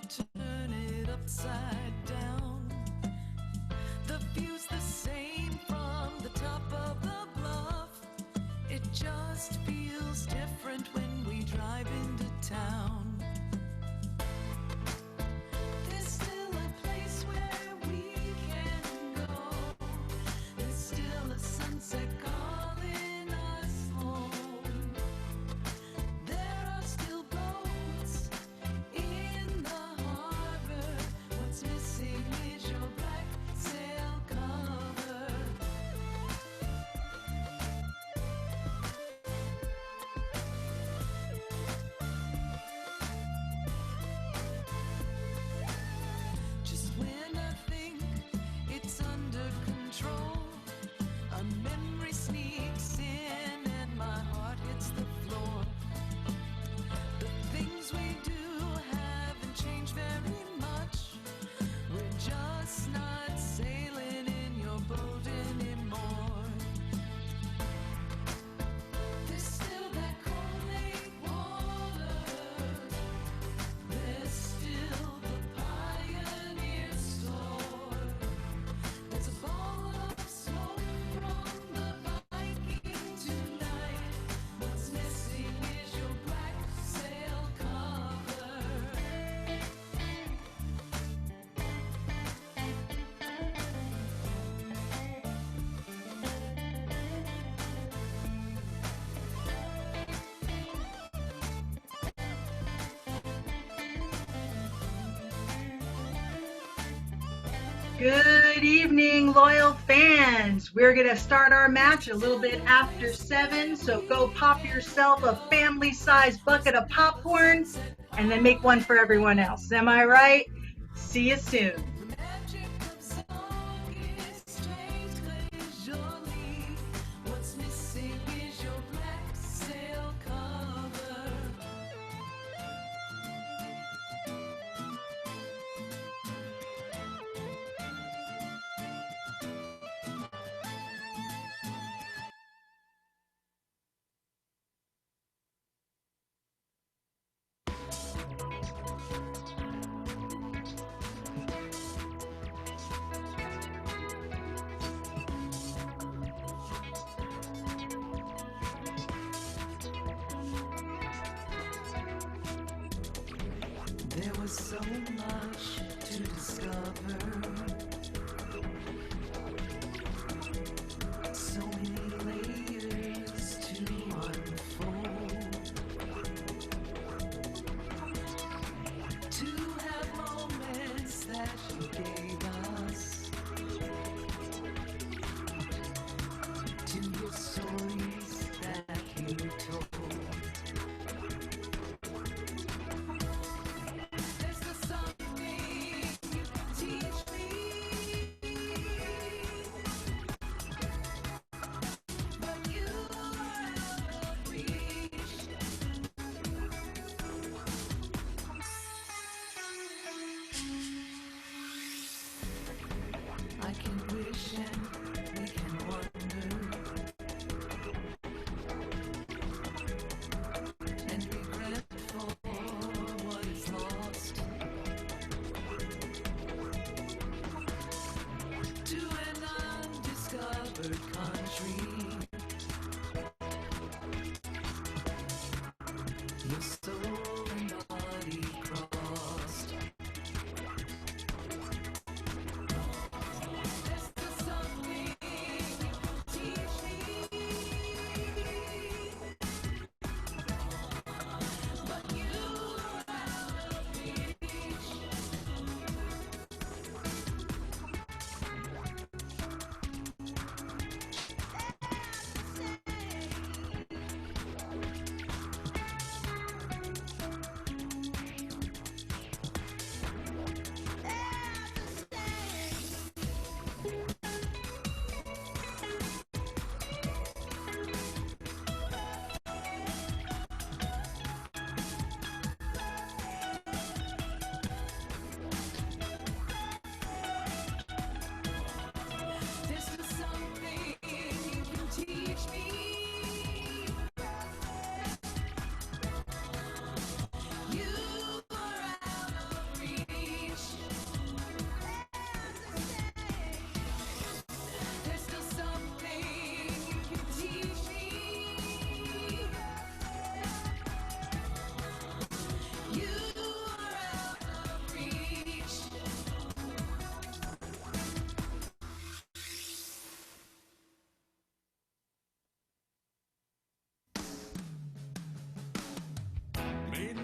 turn it upside down. The view's the same from the top of the bluff. It just feels different when we drive into town. There's still a place where we can go. There's still a sunset calling us home. There are still boats in the harbor. What's missing is your black sail cover. Just when I think it's under control, a memory sneaks in and my heart hits the floor. The things we do haven't changed very much. We're just not sailing in your boat anymore. There's still that cold lake water. There's still the Pioneer store. There's a ball of smoke from the Viking tonight. What's missing is your black sail cover. Good evening, loyal fans. We're going to start our match a little bit after 7, so go pop yourself a family-sized bucket of popcorn and then make one for everyone else. Am I right? See you soon. The magic of song is strange leisurely. What's missing is your black sail cover. There was so much to discover, so many layers to unfold, to have moments that you gave us, to your stories that you told. There's still something you can teach me.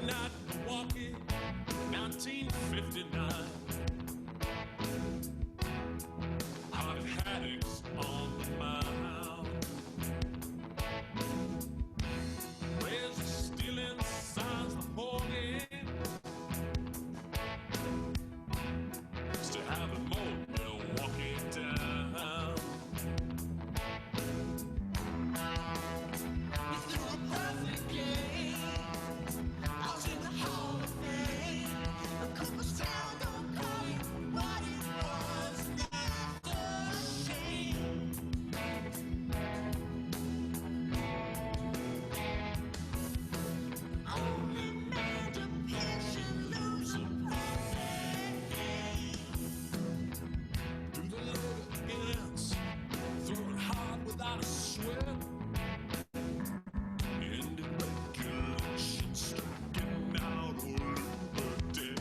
night in Milwaukee, 1959. Hot haddocks on the mound. Rays are stealing signs the whole game. Still having more Milwaukee down. You threw a perfect game. I was in the Hall of Fame. A Cooperstown don't call it what it was. That's a shame. Only made a pitch and lose a perfect game. Through the load ends, throwing hard without a sweat. Ended regulation, striking out over dead.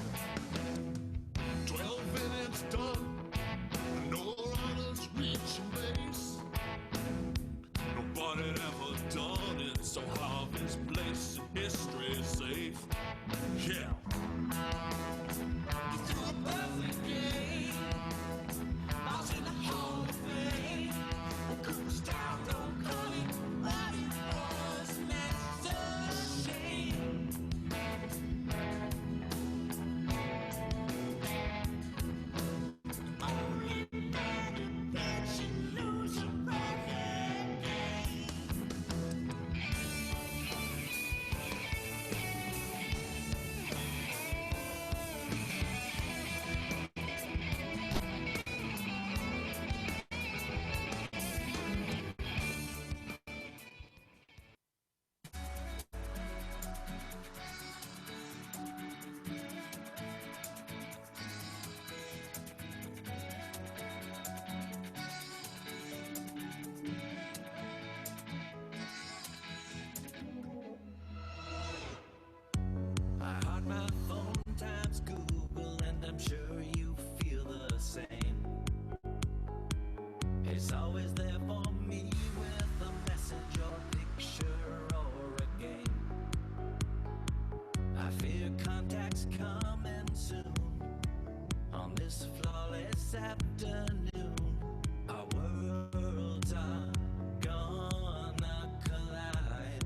12 innings done, no runners reaching base. Nobody had ever done it, so how his place in history is safe. Yeah. You threw a perfect game. I was in the Hall of Fame. Cooperstown don't call it what it was, and that's a shame. Only made a pitch and lose a perfect game. I hide my phone, times Google, and I'm sure you feel the same. It's always there for me with a message or picture or a game. I fear contact's coming soon on this flawless afternoon. Our worlds are gonna collide.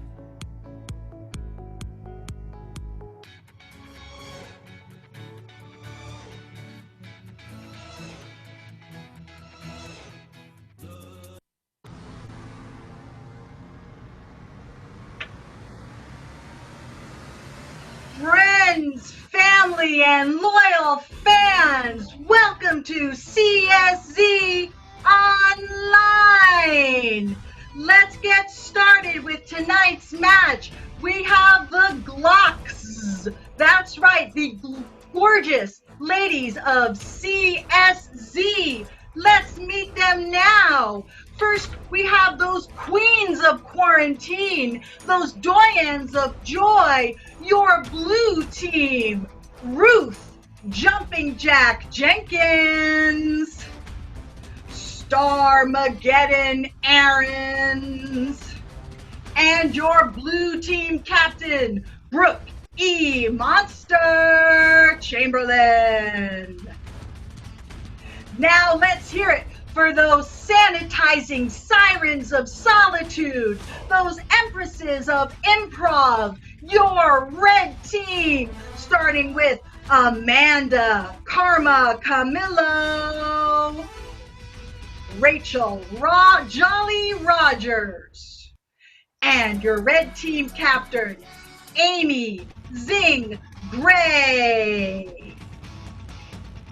Friends, family, and loyal fans, welcome to CSZ Online. Let's get started with tonight's match. We have the Glocks. That's right, the gorgeous ladies of CSZ. Let's meet them now. First, we have those queens of quarantine, those doyens of joy, your blue team, Ruth Jumping Jack Jenkins, Starmageddon Aarons, and your blue team captain, Brooke E. Monster Chamberlain. Now let's hear it for those sanitizing sirens of solitude, those empresses of improv, your red team, starting with Amanda, Karma, Camillo, Rachel, Jolly Rogers, and your red team captain, Amy Zing Gray.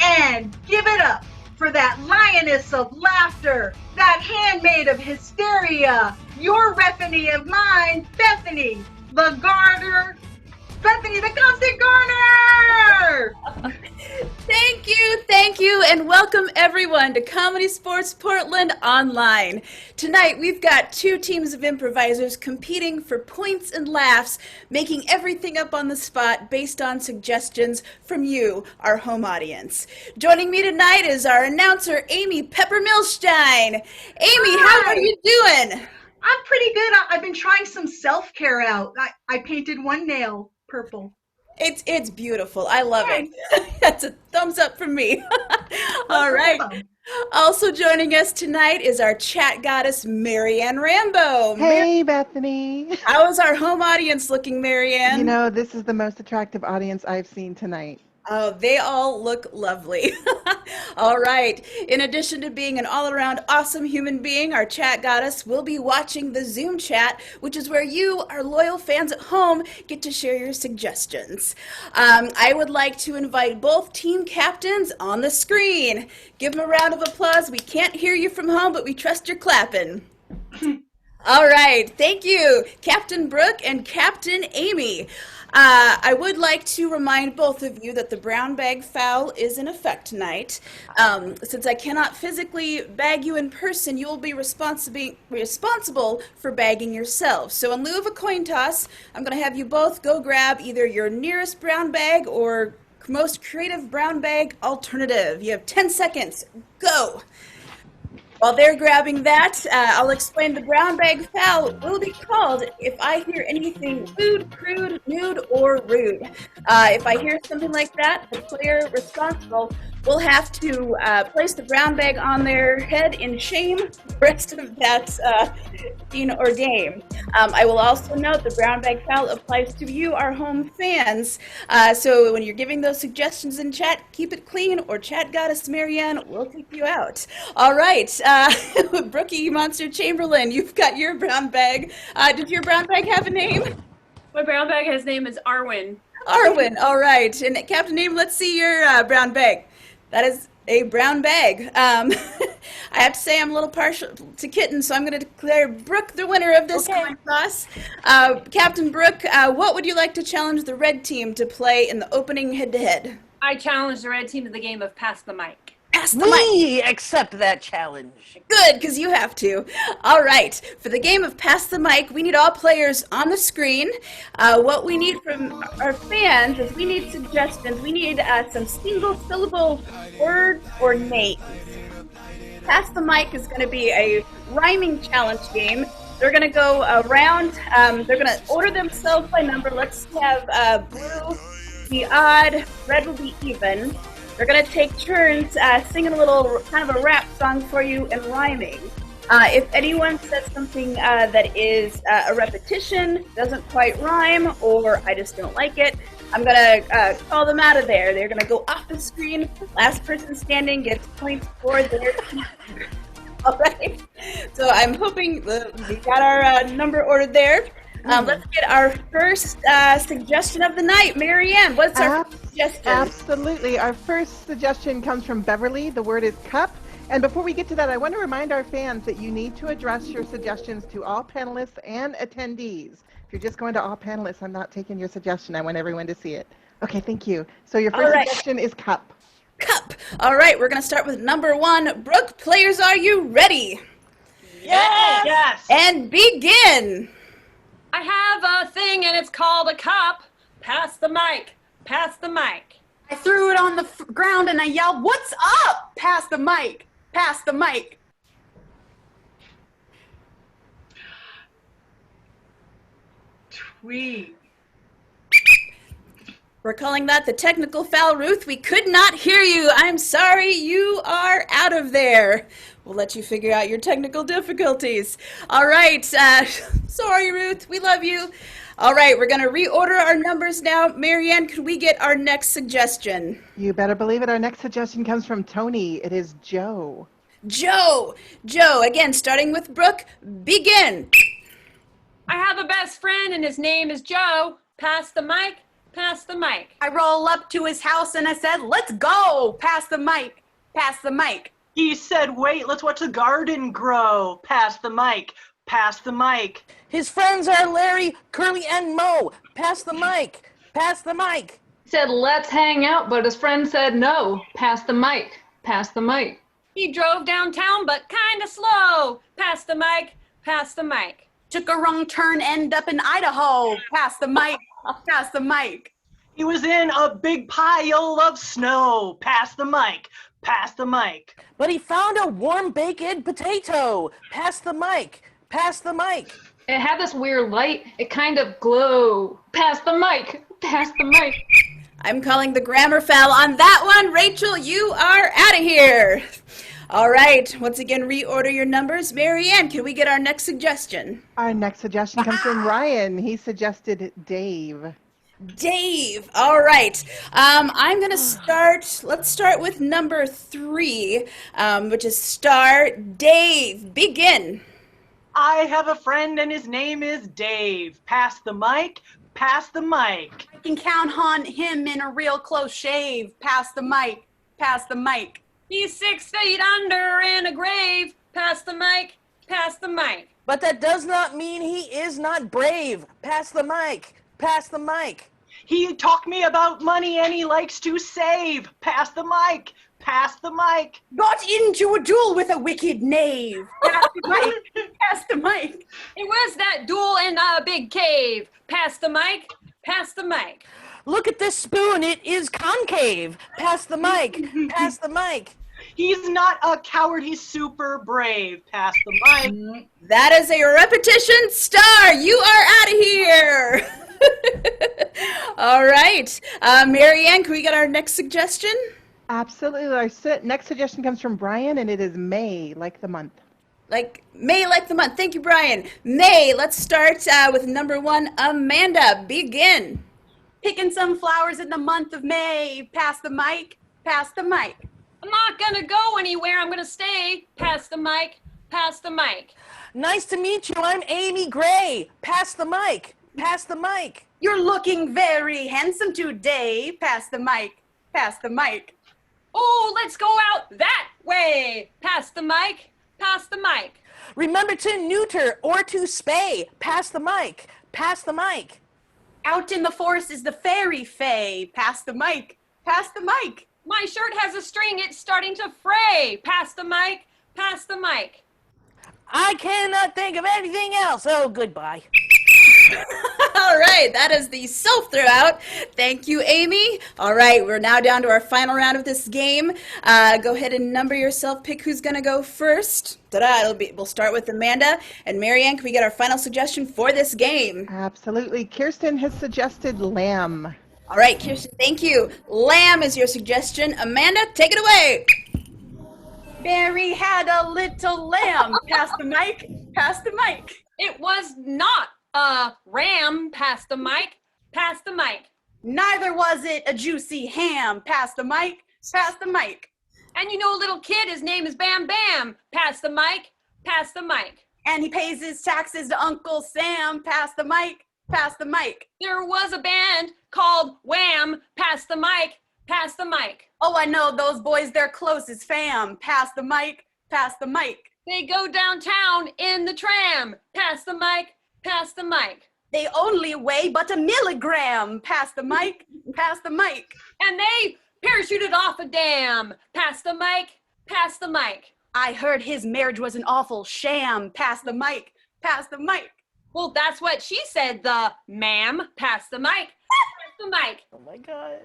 And give it up for that lioness of laughter, that handmaid of hysteria, your Bethany of mine, Bethany the Constant Garner! Thank you, and welcome everyone to Comedy Sports Portland Online. Tonight we've got two teams of improvisers competing for points and laughs, making everything up on the spot based on suggestions from you, our home audience. Joining me tonight is our announcer, Amy Pepper-Milstein. Amy, how are you doing? I'm pretty good. I've been trying some self-care out. I painted one nail purple. It's beautiful. I love it. That's a thumbs up from me. All right. Also joining us tonight is our chat goddess, Marianne Rambo. Hey, Bethany. How is our home audience looking, Marianne? You know, this is the most attractive audience I've seen tonight. Oh, they all look lovely. All right. In addition to being an all-around awesome human being, our chat goddess will be watching the Zoom chat, which is where you, our loyal fans at home, get to share your suggestions. I would like to invite both team captains on the screen. Give them a round of applause. We can't hear you from home, but we trust you're clapping. All right. Thank you, Captain Brooke and Captain Amy. I would like to remind both of you that the brown bag foul is in effect tonight. Since I cannot physically bag you in person, you will be responsible for bagging yourself. So in lieu of a coin toss, I'm going to have you both go grab either your nearest brown bag or most creative brown bag alternative. You have 10 seconds. Go! While they're grabbing that, I'll explain the brown bag foul will be called if I hear anything lewd, crude, nude, or rude. If I hear something like that, the player responsible will have to place the brown bag on their head in shame the rest of that scene or game. I will also note the brown bag foul applies to you, our home fans. So when you're giving those suggestions in chat, keep it clean or chat goddess Marianne will take you out. All right, Brookie Monster Chamberlain, you've got your brown bag. Does your brown bag have a name? My brown bag, his name is Arwen. Arwen, all right. And Captain Name, let's see your brown bag. That is a brown bag. I have to say I'm a little partial to Kitten, so I'm going to declare Brooke the winner of this coin toss. Captain Brooke, what would you like to challenge the red team to play in the opening head-to-head? I challenge the red team to the game of Pass the Mic. Pass the mic. We accept that challenge. Good, because you have to. All right, for the game of Pass the Mic, we need all players on the screen. What we need from our fans is we need suggestions. We need some single-syllable words or names. Pass the Mic is going to be a rhyming challenge game. They're going to go around. They're going to order themselves by number. Let's have blue be odd, red will be even. They're going to take turns singing a little kind of a rap song for you and rhyming. If anyone says something that is a repetition, doesn't quite rhyme, or I just don't like it, I'm going to call them out of there. They're going to go off the screen. Last person standing gets points for their team. All right. So I'm hoping we got our number ordered there. Let's get our first suggestion of the night. Marianne, what's our first suggestion? Absolutely. Our first suggestion comes from Beverly. The word is cup. And before we get to that, I want to remind our fans that you need to address your suggestions to all panelists and attendees. If you're just going to all panelists, I'm not taking your suggestion. I want everyone to see it. Okay, thank you. So your first suggestion is cup. Cup. All right, we're going to start with number one. Brooke, players, are you ready? Yes! Yes. And begin. I have a thing and it's called a cup. Pass the mic. Pass the mic. I threw it on the ground and I yelled, "What's up? Pass the mic. Pass the mic." Tweet. We're calling that the technical foul, Ruth. We could not hear you. I'm sorry, you are out of there. We'll let you figure out your technical difficulties. All right. Sorry, Ruth. We love you. All right. We're going to reorder our numbers now. Marianne, could we get our next suggestion? You better believe it. Our next suggestion comes from Tony. It is Joe. Joe. Joe. Again, starting with Brooke. Begin. I have a best friend and his name is Joe. Pass the mic. Pass the mic. I roll up to his house and I said, "Let's go. Pass the mic. Pass the mic." He said, "Wait, let's watch the garden grow." Pass the mic. Pass the mic. His friends are Larry, Curly, and Mo. Pass the mic. Pass the mic. He said, "Let's hang out," but his friend said, "No. Pass the mic. Pass the mic." He drove downtown but kinda slow. Pass the mic. Pass the mic. Took a wrong turn, end up in Idaho. Pass the mic. Pass the mic. He was in a big pile of snow. Pass the mic. Pass the mic. But he found a warm baked potato. Pass the mic. Pass the mic. It had this weird light. It kind of glowed. Pass the mic. Pass the mic. I'm calling the grammar foul on that one. Rachel, you are out of here. All right, once again, reorder your numbers. Marianne, can we get our next suggestion? Our next suggestion comes from Ryan. He suggested Dave. Dave. All right. I'm going to start. Let's start with number 3, which is star. Dave, begin. I have a friend and his name is Dave. Pass the mic. Pass the mic. I can count on him in a real close shave. Pass the mic. Pass the mic. He's 6 feet under in a grave. Pass the mic. Pass the mic. But that does not mean he is not brave. Pass the mic. Pass the mic. He talked me about money and he likes to save. Pass the mic. Pass the mic. Got into a duel with a wicked knave. Pass the mic. Pass the mic. It was that duel in a big cave. Pass the mic. Pass the mic. Look at this spoon. It is concave. Pass the mic. Pass the mic. He's not a coward. He's super brave. Pass the mic. That is a repetition. Star, you are out of here. All right. Marianne, can we get our next suggestion? Absolutely. Our next suggestion comes from Brian, and it is May, like the month. Like May, like the month. Thank you, Brian. May, let's start with number 1. Amanda, begin. Picking some flowers in the month of May. Pass the mic. Pass the mic. I'm not gonna go anywhere. I'm gonna stay. Pass the mic. Pass the mic. Nice to meet you. I'm Amy Gray. Pass the mic. Pass the mic. You're looking very handsome today. Pass the mic. Pass the mic. Oh, let's go out that way. Pass the mic. Pass the mic. Remember to neuter or to spay. Pass the mic. Pass the mic. Out in the forest is the fairy fae. Pass the mic. Pass the mic. My shirt has a string. It's starting to fray. Pass the mic. Pass the mic. I cannot think of anything else. Oh, goodbye. All right, that is the self throw out. Thank you, Amy. All right, we're now down to our final round of this game. Go ahead and number yourself. Pick who's going to go first. We'll start with Amanda. And Marianne, can we get our final suggestion for this game? Absolutely. Kirsten has suggested lamb. All right, Kirsten, thank you. Lamb is your suggestion. Amanda, take it away. Mary had a little lamb. Pass the mic. Pass the mic. It was not a ram. Pass the mic. Pass the mic. Neither was it a juicy ham. Pass the mic. Pass the mic. And you know a little kid, his name is Bam Bam. Pass the mic. Pass the mic. And he pays his taxes to Uncle Sam. Pass the mic. Pass the mic. There was a band called Wham. Pass the mic. Pass the mic. Oh, I know those boys, they're close as fam. Pass the mic. Pass the mic. They go downtown in the tram. Pass the mic. Pass the mic. They only weigh but a milligram. Pass the mic. Pass the mic. And they parachuted off a dam. Pass the mic. Pass the mic. I heard his marriage was an awful sham. Pass the mic. Pass the mic. Well, that's what she said, the ma'am. Pass the mic. Pass the mic. Oh, my God.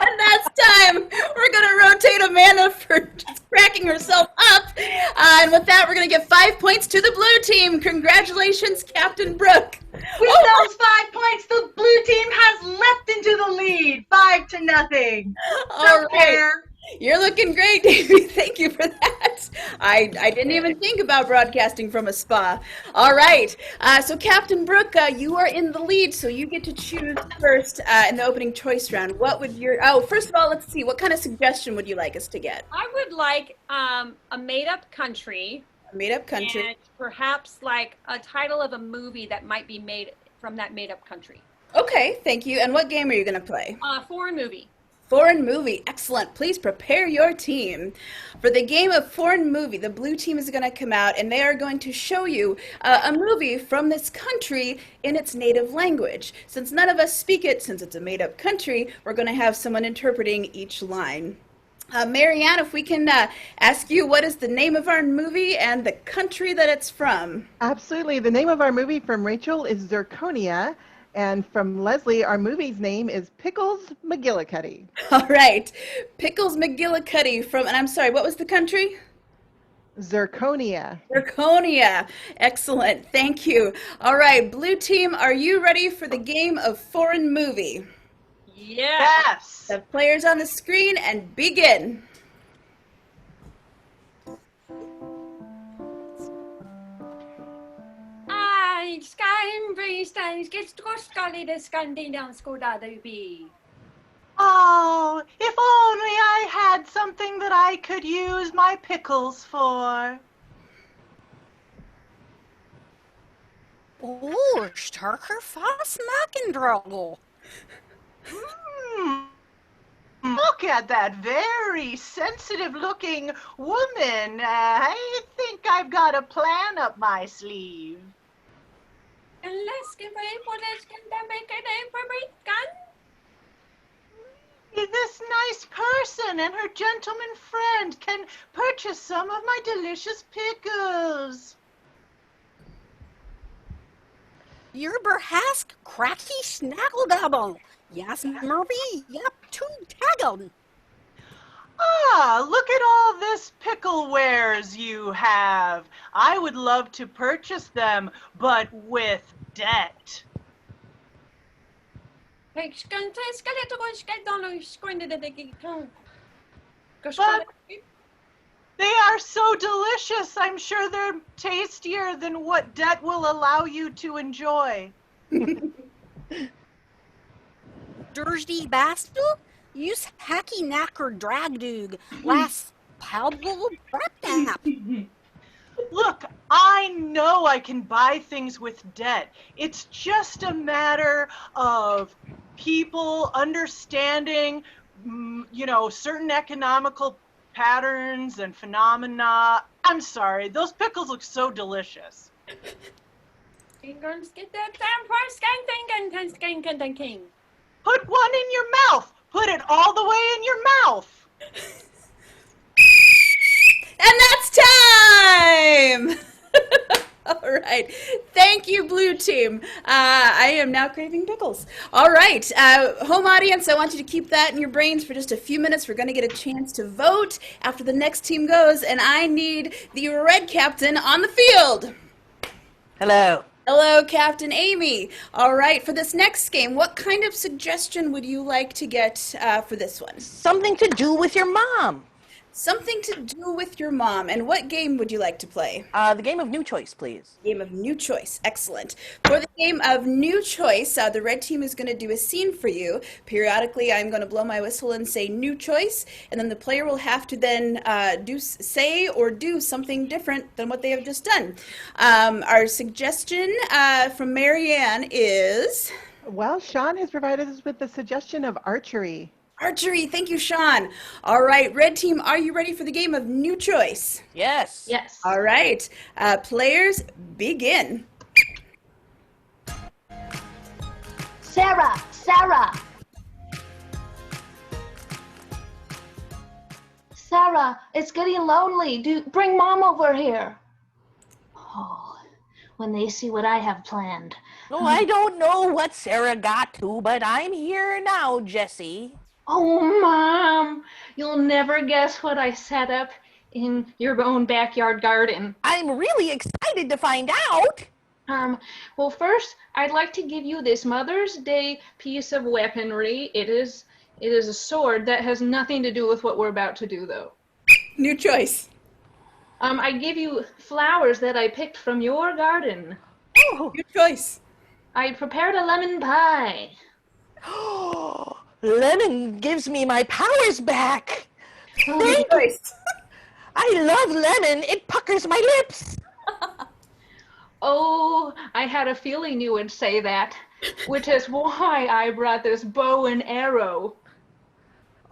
And that's time. We're going to rotate Amanda for just cracking herself up. And with that, we're going to give 5 points to the blue team. Congratulations, Captain Brooke. With those 5 points, the blue team has leapt into the lead, 5-0. All So right. fair. You're looking great, Davey. Thank you for that. I didn't even think about broadcasting from a spa. All right. So, Captain Brooke, you are in the lead, so you get to choose first in the opening choice round. What would your... Oh, first of all, let's see. What kind of suggestion would you like us to get? I would like a made-up country. A made-up country. And perhaps like a title of a movie that might be made from that made-up country. Okay, thank you. And what game are you going to play? Foreign movie. Foreign movie. Excellent. Please prepare your team. For the game of foreign movie, the blue team is going to come out and they are going to show you a movie from this country in its native language. Since none of us speak it, since it's a made-up country, we're going to have someone interpreting each line. Marianne, if we can ask you, what is the name of our movie and the country that it's from? Absolutely. The name of our movie from Rachel is Zirconia. And from Leslie, our movie's name is Pickles McGillicuddy. All right. Pickles McGillicuddy from, and I'm sorry, what was the country? Zirconia. Zirconia. Excellent. Thank you. All right, blue team, are you ready for the game of foreign movie? Yeah. Yes. The players on the screen and begin. Oh, if only I had something that I could use my pickles for. Oh, starker fast Mackendroggle. Look at that very sensitive-looking woman. I think I've got a plan up my sleeve. This nice person and her gentleman friend can purchase some of my delicious pickles. You're berhask cracky snaggledabble. Yes, Murphy. Yep, two taggled. Ah, look at all this pickle wares you have. I would love to purchase them, but with debt. But they are so delicious. I'm sure they're tastier than what debt will allow you to enjoy. Thursday Bastel? Use hacky knacker dragdoog. Last palpable brap. Look, I know I can buy things with debt. It's just a matter of people understanding, certain economical patterns and phenomena. I'm sorry, those pickles look so delicious. Put one in your mouth. Put it all the way in your mouth. And that's time! All right. Thank you, blue team. I am now craving pickles. All right. Home audience, I want you to keep that in your brains for just a few minutes. We're going to get a chance to vote after the next team goes, and I need the red captain on the field. Hello. Hello, Captain Amy. All right. For this next game, what kind of suggestion would you like to get for this one? Something to do with your mom. Something to do with your mom. And what game would you like to play? The game of New Choice, please. Game of New Choice. Excellent. For the game of New Choice, the red team is going to do a scene for you. Periodically, I'm going to blow my whistle and say New Choice, and then the player will have to then say or do something different than what they have just done. Our suggestion from Marianne is... Well, Sean has provided us with the suggestion of archery. Archery. Thank you, Sean. All right, red team, are you ready for the game of New Choice? Yes. Yes. All right. Players, begin. Sarah. Sarah, it's getting lonely. Bring Mom over here. Oh, when they see what I have planned. Oh, I don't know what Sarah got to, but I'm here now, Jessie. Oh, Mom, you'll never guess what I set up in your own backyard garden. I'm really excited to find out. Well, first, I'd like to give you this Mother's Day piece of weaponry. It is a sword that has nothing to do with what we're about to do, though. New Choice. I give you flowers that I picked from your garden. Oh. New Choice. I prepared a lemon pie. Lemon gives me my powers back. New Choice. I love lemon. It puckers my lips. Oh, I had a feeling you would say that, which is why I brought this bow and arrow.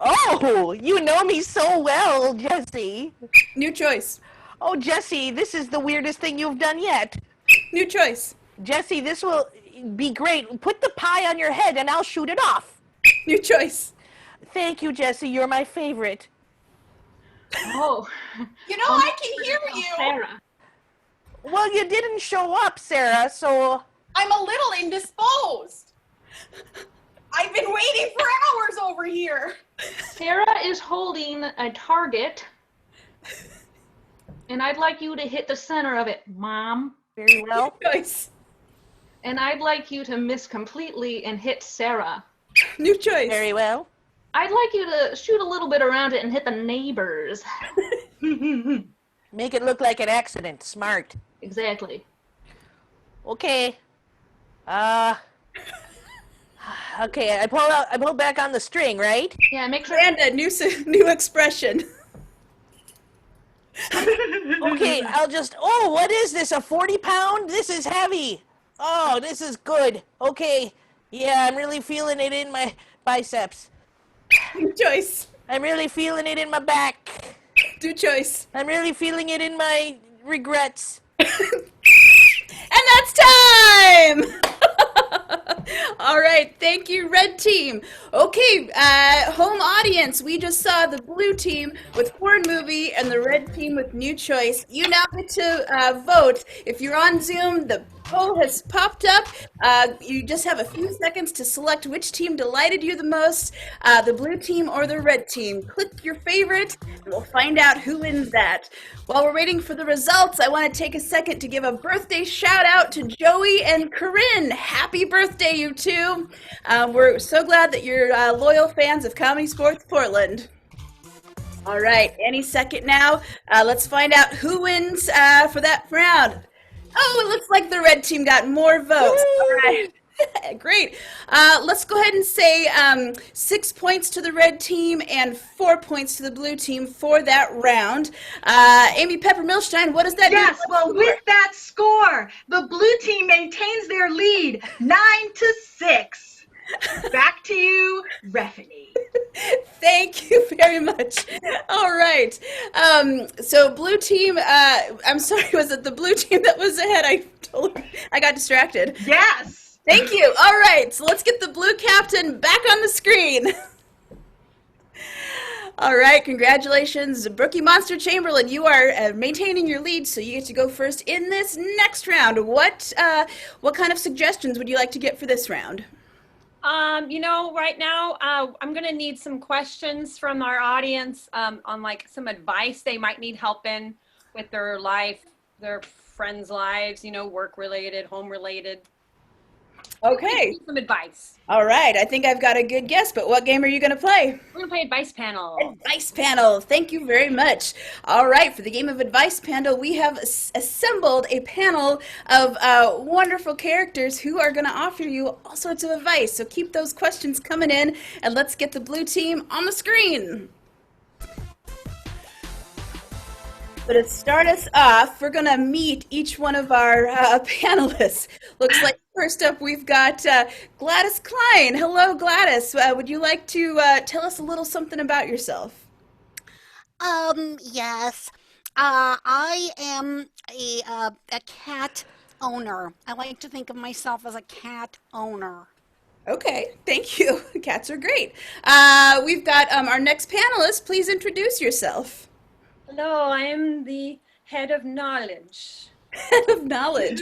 Oh, you know me so well, Jessie. New Choice. Oh, Jessie, this is the weirdest thing you've done yet. New Choice. Jessie, this will be great. Put the pie on your head and I'll shoot it off. New Choice. Thank you, Jessie. You're my favorite. Oh. I can hear you. Sarah. Well, you didn't show up, Sarah, so... I'm a little indisposed. I've been waiting for hours over here. Sarah is holding a target. And I'd like you to hit the center of it, Mom. Very well. New choice. And I'd like you to miss completely and hit Sarah. New choice. Very well. I'd like you to shoot a little bit around it and hit the neighbors. Make it look like an accident. Smart. Exactly. Okay. Okay, I pull back on the string, right? Yeah, make sure. And a new expression. Okay, oh, what is this, a 40-pound? This is heavy. Oh, this is good. Okay, yeah, I'm really feeling it in my biceps. New choice. I'm really feeling it in my back. New choice. I'm really feeling it in my regrets. And that's time! All right, thank you, red team. Okay, home audience, we just saw the blue team with horror movie and the red team with new choice. You now get to vote. If you're on Zoom, the poll has popped up. You just have a few seconds to select which team delighted you the most, the blue team or the red team. Click your favorite, and we'll find out who wins that. While we're waiting for the results, I want to take a second to give a birthday shout out to Joey and Corinne. Happy birthday, you two. We're so glad that you're loyal fans of Comedy Sports Portland. All right, any second now. Let's find out who wins for that round. Oh, it looks like the red team got more votes. All right. Great. Let's go ahead and say 6 points to the red team and 4 points to the blue team for that round. Amy Pepper-Milstein, what does that mean? Yes, well, with that score, the blue team maintains their lead 9-6. Back to you, Reffany. Thank you very much. All right. So blue team, I'm sorry, was it the blue team that was ahead? I got distracted. Yes. Thank you. All right. So let's get the blue captain back on the screen. All right. Congratulations, Brookie Monster Chamberlain. You are maintaining your lead, so you get to go first in this next round. What kind of suggestions would you like to get for this round? Right now, I'm going to need some questions from our audience on like some advice they might need help in with their life, their friends' lives, work related, home related. Okay. Some advice. All right. I think I've got a good guess, but what game are you going to play? We're going to play Advice Panel. Advice Panel. Thank you very much. All right. For the game of Advice Panel, we have assembled a panel of wonderful characters who are going to offer you all sorts of advice. So keep those questions coming in, and let's get the blue team on the screen. But to start us off, we're going to meet each one of our panelists. Looks like first up we've got Gladys Klein. Hello, Gladys. Would you like to tell us a little something about yourself? Yes. I am a cat owner. I like to think of myself as a cat owner. Okay, thank you. Cats are great. We've got our next panelist. Please introduce yourself. Hello, I am the head of knowledge. Head of knowledge.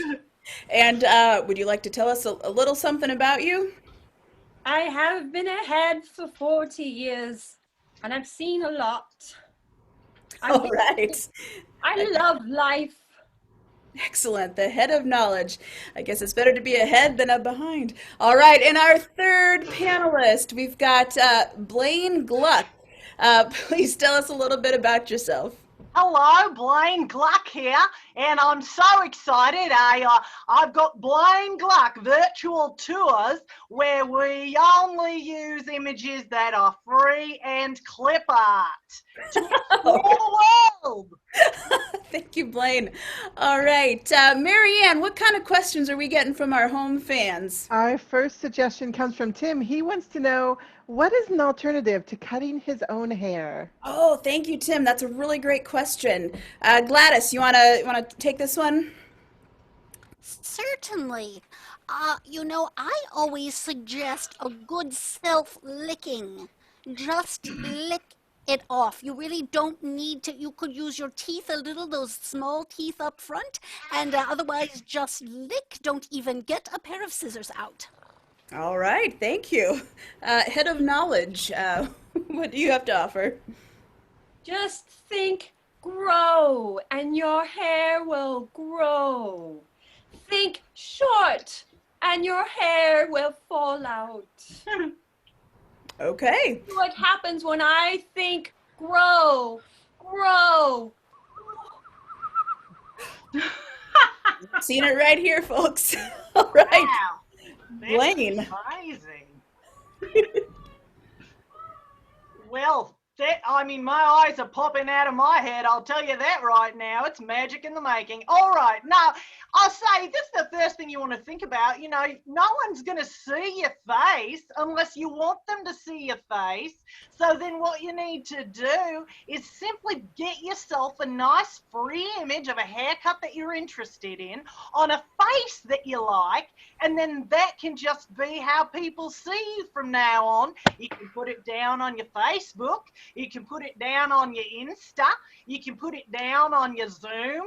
And would you like to tell us a little something about you? I have been a head for 40 years, and I've seen a lot. All right. I love life. Excellent. The head of knowledge. I guess it's better to be ahead than a behind. All right. And our third panelist, we've got Blaine Gluck. Please tell us a little bit about yourself. Hello, Blaine Gluck here, and I'm so excited. I've got Blaine Gluck virtual tours where we only use images that are free and clip art to explore the world. Thank you, Blaine. All right, Marianne, what kind of questions are we getting from our home fans? Our first suggestion comes from Tim. He wants to know, what is an alternative to cutting his own hair? Oh, thank you, Tim. That's a really great question. Gladys, you wanna take this one? Certainly. I always suggest a good self-licking. Just lick it off. You really don't need to. You could use your teeth a little, those small teeth up front, and otherwise just lick. Don't even get a pair of scissors out. All right, thank you. Head of knowledge, what do you have to offer? Just think grow, and your hair will grow. Think short, and your hair will fall out. Okay. What happens when I think grow, grow? Seen it right here, folks. All right. Wow. That's Blaine. amazing. Well, my eyes are popping out of my head. I'll tell you that right now. It's magic in the making. All right. Now, I'll say this is the first thing you want to think about. You know, no one's going to see your face unless you want them to see your face. So then what you need to do is simply get yourself a nice free image of a haircut that you're interested in on a face that you like, and then that can just be how people see you from now on. You can put it down on your Facebook. You can put it down on your Insta. You can put it down on your Zoom.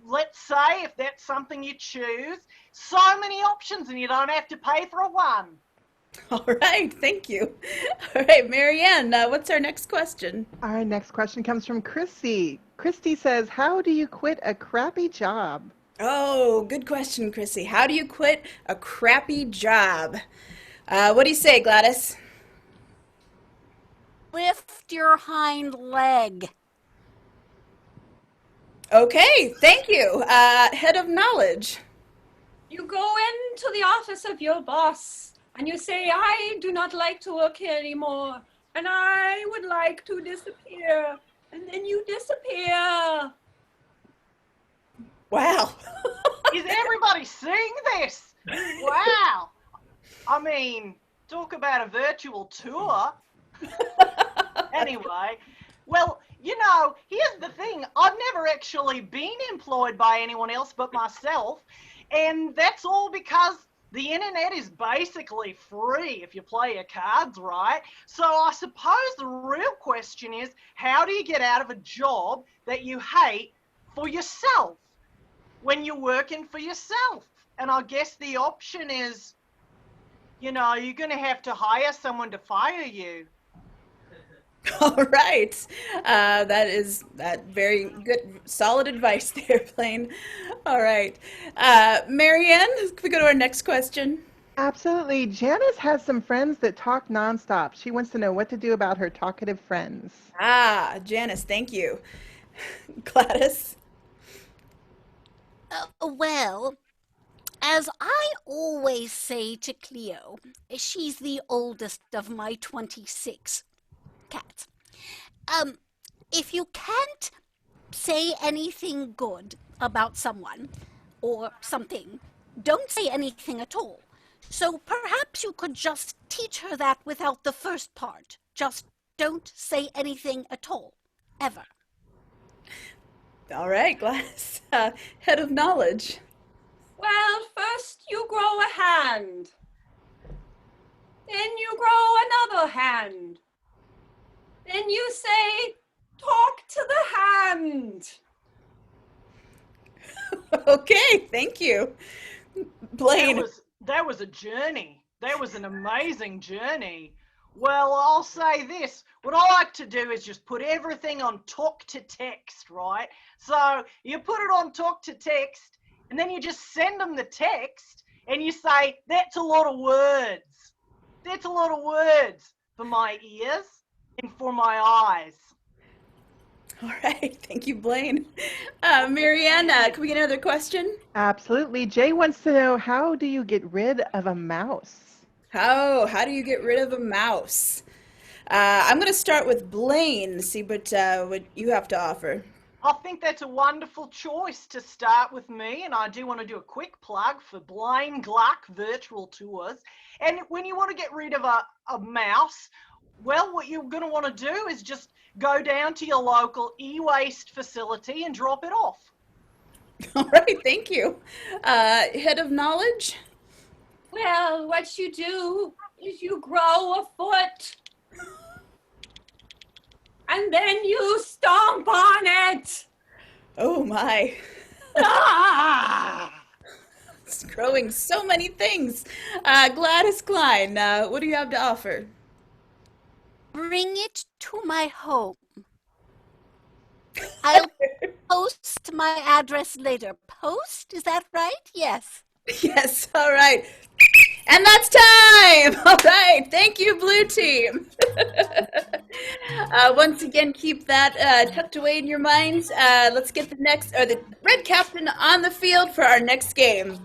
Let's say if that's something you choose. So many options, and you don't have to pay for a one. All right. Thank you. All right, Marianne, what's our next question? Our next question comes from Christy. Christy says, how do you quit a crappy job? Oh, good question, Chrissy. How do you quit a crappy job? What do you say, Gladys? Lift your hind leg. Okay, thank you. Head of knowledge. You go into the office of your boss and you say, I do not like to work here anymore, and I would like to disappear. And then you disappear. Wow. Is everybody seeing this? Wow. I mean, talk about a virtual tour. Anyway, well, you know, here's the thing. I've never actually been employed by anyone else but myself, and that's all because the internet is basically free if you play your cards right. So I suppose the real question is, how do you get out of a job that you hate for yourself when you're working for yourself? And I guess the option is, you know, you're going to have to hire someone to fire you. All right. That very good, solid advice there, Blaine. All right. Marianne, can we go to our next question? Absolutely. Janice has some friends that talk nonstop. She wants to know what to do about her talkative friends. Janice, thank you. Gladys? Well, as I always say to Cleo, she's the oldest of my 26 cats. If you can't say anything good about someone or something, don't say anything at all. So perhaps you could just teach her that without the first part. Just don't say anything at all, ever. All right, Gladys. Head of knowledge. Well, first you grow a hand. Then you grow another hand. Then you say, talk to the hand. Okay, thank you. Blaine. That was a journey. That was an amazing journey. Well, I'll say this. What I like to do is just put everything on talk to text, right? So you put it on talk to text, and then you just send them the text, and you say, that's a lot of words. That's a lot of words for my ears and for my eyes. All right, thank you, Blaine. Marianne, can we get another question? Absolutely. Jay wants to know, how do you get rid of a mouse? How do you get rid of a mouse? I'm going to start with Blaine, see what you have to offer. I think that's a wonderful choice to start with me, and I do want to do a quick plug for Blaine Gluck Virtual Tours. And when you want to get rid of a mouse, well, what you're going to want to do is just go down to your local e-waste facility and drop it off. All right, thank you. Head of knowledge? Well, what you do is you grow a foot. And then you stomp on it. Oh my. Ah! It's growing so many things. Gladys Klein, what do you have to offer? Bring it to my home. I'll post my address later. Post? Is that right? Yes. Yes, all right. And that's time! All right, thank you, Blue Team. Once again, keep that tucked away in your minds. Let's get the Red Captain on the field for our next game.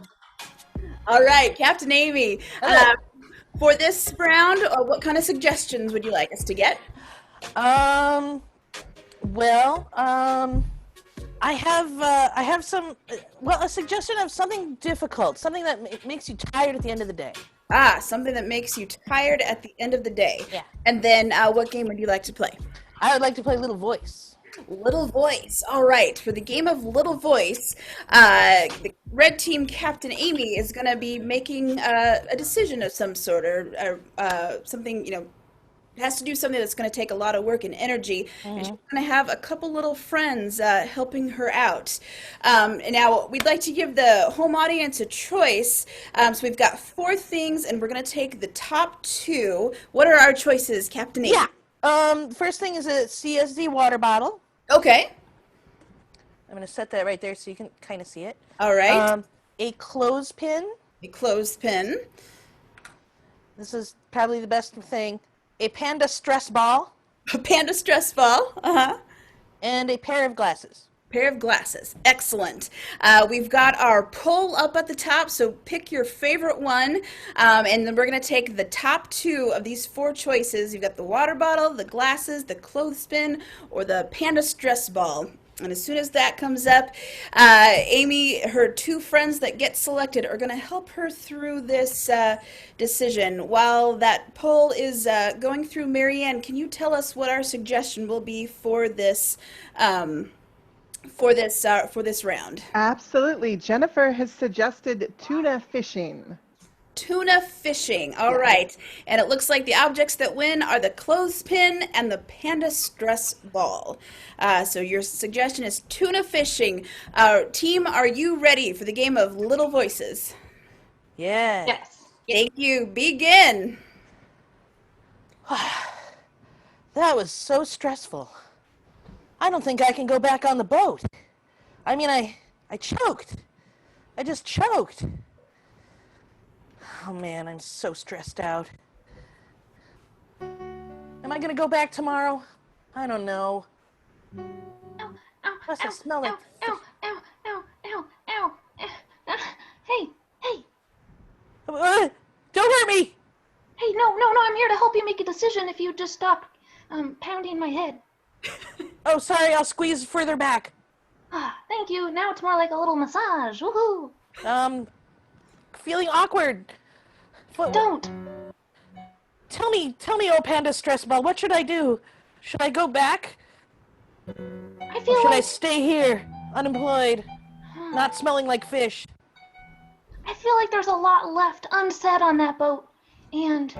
All right, Captain Amy, for this round, what kind of suggestions would you like us to get? I have some, a suggestion of something difficult, something that makes you tired at the end of the day. Ah, something that makes you tired at the end of the day. Yeah. And then what game would you like to play? I would like to play Little Voice. Little Voice. All right. For the game of Little Voice, the Red Team Captain Amy is going to be making a decision of some sort, or something, has to do something that's going to take a lot of work and energy. And she's going to have a couple little friends helping her out. And now we'd like to give the home audience a choice. So we've got 4 things, and we're going to take the top 2. What are our choices, Captain Amy? Yeah. First thing is a CSD water bottle. Okay. I'm going to set that right there so you can kind of see it. All right. A clothespin. A clothespin. This is probably the best thing. A panda stress ball. A panda stress ball. Uh-huh. And a pair of glasses. Pair of glasses. Excellent. We've got our poll up at the top, so pick your favorite one. And then we're going to take the top 2 of these 4 choices. You've got the water bottle, the glasses, the clothespin, or the panda stress ball. And as soon as that comes up, Amy, her 2 friends that get selected are going to help her through this decision. While that poll is going through, Marianne, can you tell us what our suggestion will be for this round? Absolutely. Jennifer has suggested tuna fishing. Tuna fishing. All right. And it looks like the objects that win are the clothespin and the panda stress ball. So your suggestion is tuna fishing. Team, are you ready for the game of Little Voices? Yeah. Yes. Thank you. Begin. That was so stressful. I don't think I can go back on the boat. I mean, I choked. I just choked. Oh man, I'm so stressed out. Am I gonna go back tomorrow? I don't know. Ow, Plus I ow, smell like ow, ow, ow, ow, ow, ow. Hey, don't hurt me! hey, no, I'm here to help you make a decision if you just stop pounding my head. Oh, sorry, I'll squeeze further back. Thank you. Now it's more like a little massage. Woohoo! Feeling awkward. Don't. Tell me, oh panda stress ball, what should I do? Should I go back? I feel Or should I like stay here, unemployed, not smelling like fish? I feel like there's a lot left unsaid on that boat, and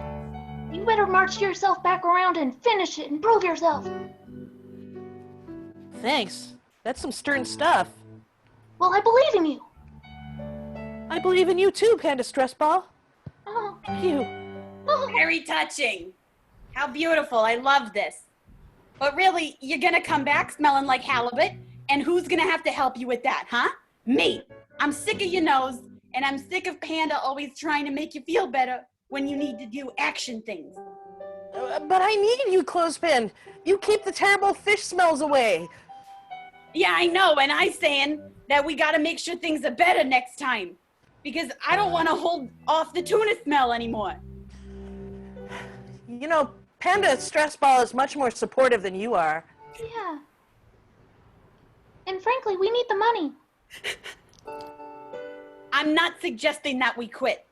you better march yourself back around and finish it and prove yourself. Thanks. That's some stern stuff. Well, I believe in you. I believe in you too, panda stress ball. Oh, Thank you. Very touching. How beautiful. I love this. But really, you're going to come back smelling like halibut, and who's going to have to help you with that, huh? Me. I'm sick of your nose, and I'm sick of Panda always trying to make you feel better when you need to do action things. But I need you, Clothespin. You keep the terrible fish smells away. Yeah, I know, and I'm saying that we got to make sure things are better next time, because I don't want to hold off the tuna smell anymore. You know, Panda Stress Ball is much more supportive than you are. yeah. And frankly, we need the money. I'm not suggesting that we quit.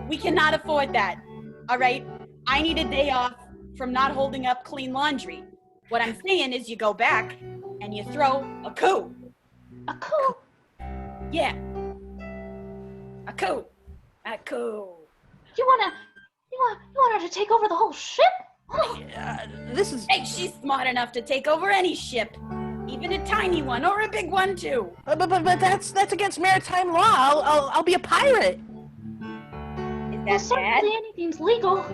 We cannot afford that, all right? I need a day off from not holding up clean laundry. What I'm saying is you go back and you throw a coup. A coup? Yeah. A coup. A coup. You want her to take over the whole ship? This is... Hey, she's smart enough to take over any ship. Even a tiny one or a big one too. But that's against maritime law. I'll be a pirate. Is Well, that bad? certainly anything's legal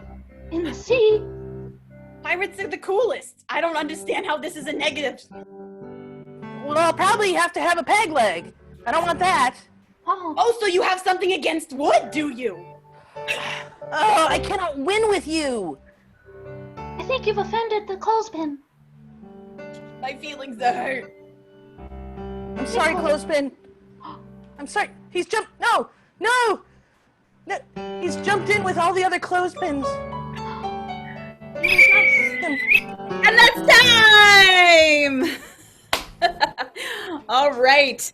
in the sea. Pirates are the coolest. I don't understand how this is a negative. Well, I'll probably have to have a peg leg. I don't want that. Oh, Oh, so you have something against wood, do you? Oh, I cannot win with you. I think you've offended the clothespin. My feelings are hurt. I'm sorry, Clothespin. I'm sorry. He's jumped. No, no, no. He's jumped in with all the other clothespins. And that's time! All right.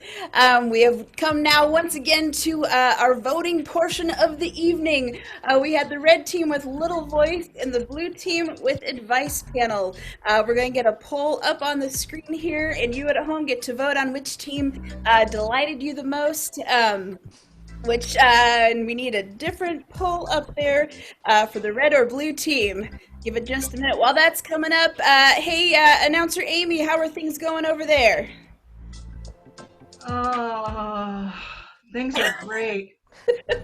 We have come now once again to our voting portion of the evening. We had the red team with little voice and the blue team with advice panel. We're going to get a poll up on the screen here, and you at home get to vote on which team delighted you the most. And we need a different poll up there for the red or blue team. Give it just a minute. While that's coming up, hey, announcer Amy, how are things going over there? Things are great.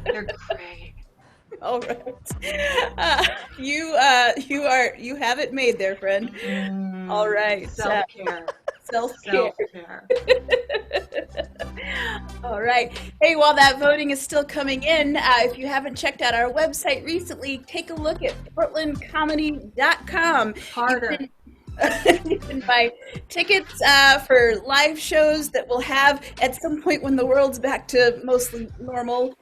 They're great. All right. You have it made there, friend. All right. Self-care. Self-care. Self-care. All right. Hey, while that voting is still coming in, if you haven't checked out our website recently, take a look at portlandcomedy.com. Harder. You can buy tickets for live shows that we'll have at some point when the world's back to mostly normal.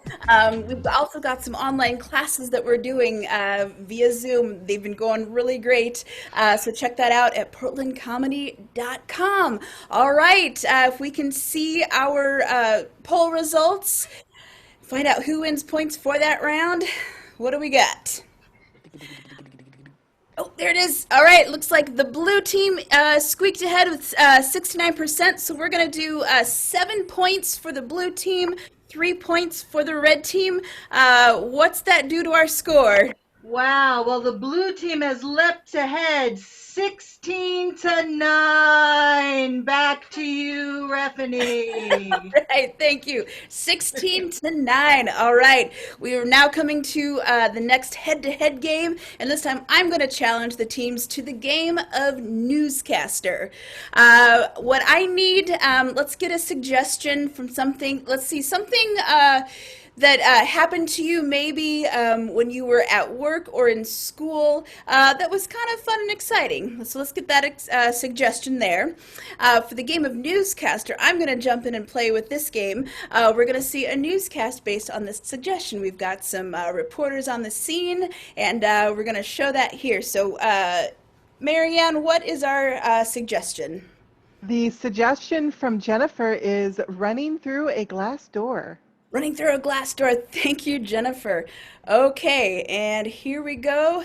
We've also got some online classes that we're doing via Zoom. They've been going really great. So check that out at portlandcomedy.com. All right. If we can see our poll results, find out who wins points for that round. What do we got? Oh, there it is. All right, looks like the blue team squeaked ahead with 69%, so we're going to do 7 points for the blue team, 3 points for the red team. What's that do to our score? Wow. Well, the blue team has leapt ahead 16-9. Back to you, Reffany. All right, thank you. 16-9. All right, we are now coming to the next head-to-head game, and this time I'm going to challenge the teams to the game of newscaster. What I need, let's get a suggestion from something. Let's see, something that happened to you maybe when you were at work or in school that was kind of fun and exciting. So let's get that suggestion there. For the game of newscaster, I'm going to jump in and play with this game. We're going to see a newscast based on this suggestion. We've got some reporters on the scene, and we're going to show that here. So, Marianne, what is our suggestion? The suggestion from Jennifer is running through a glass door. Running through a glass door. Thank you, Jennifer. Okay, and here we go.